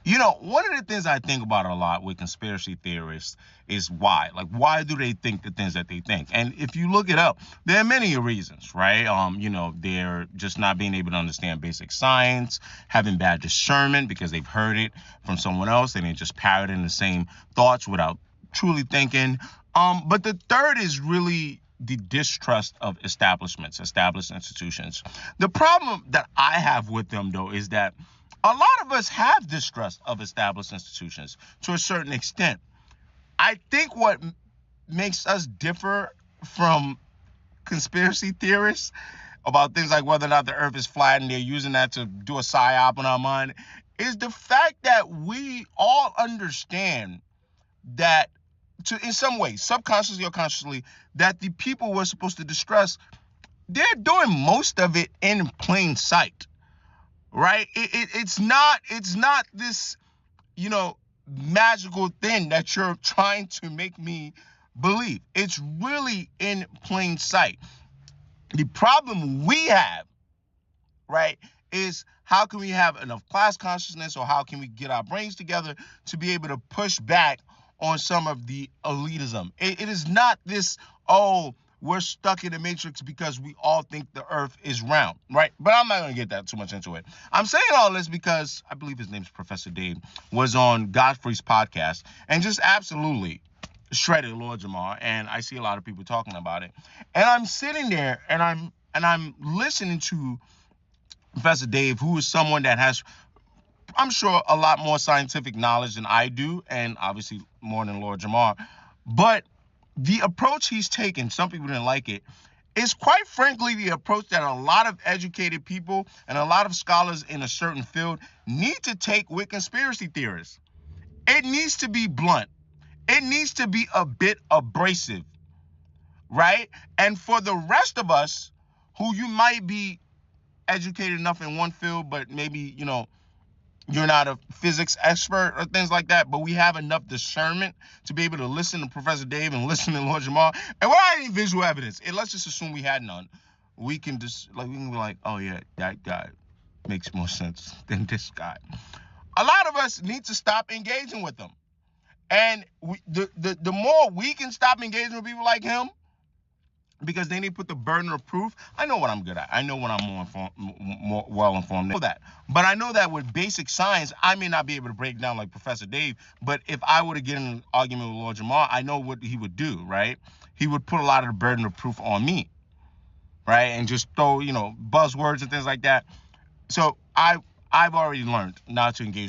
One of the things I think about a lot with conspiracy theorists is why. Like, why do they think the things that they think? And if you look it up, there are many reasons, right? They're just not being able to understand basic science, having bad discernment because they've heard it from someone else and they just parroting the same thoughts without truly thinking. But the third is really the distrust of establishments, established institutions. The problem that I have with them, though, is that a lot of us have distrust of established institutions to a certain extent. I think what makes us differ from conspiracy theorists about things like whether or not the earth is flat and they're using that to do a psyop on our mind is the fact that we all understand that, in some way, subconsciously or consciously, that the people we're supposed to distrust, they're doing most of it in plain sight. Right? It's not this, magical thing that you're trying to make me believe. It's really in plain sight. The problem we have, right, is how can we have enough class consciousness, or how can we get our brains together to be able to push back on some of the elitism? It is not this, oh, we're stuck in the matrix because we all think the earth is round, right? But I'm not going to get that too much into it. I'm saying all this because I believe his name's Professor Dave, was on Godfrey's podcast and just absolutely shredded Lord Jamar, and I see a lot of people talking about it. And I'm sitting there and I'm listening to Professor Dave, who is someone that has, I'm sure, a lot more scientific knowledge than I do, and obviously more than Lord Jamar. But the approach he's taken, some people didn't like it, is quite frankly the approach that a lot of educated people and a lot of scholars in a certain field need to take with conspiracy theorists. It needs to be blunt. It needs to be a bit abrasive, right? And for the rest of us who you might be educated enough in one field, but maybe, you're not a physics expert or things like that, but we have enough discernment to be able to listen to Professor Dave and listen to Lord Jamal. And without any visual evidence, and let's just assume we had none, we can be like, oh yeah, that guy makes more sense than this guy. A lot of us need to stop engaging with them. And the more we can stop engaging with people like him, because they need to put the burden of proof. I know what I'm good at. I know when I'm more well informed. I know that. But I know that with basic science, I may not be able to break down like Professor Dave. But if I were to get in an argument with Lord Jamal, I know what he would do, right? He would put a lot of the burden of proof on me, right? And just throw, buzzwords and things like that. So I've already learned not to engage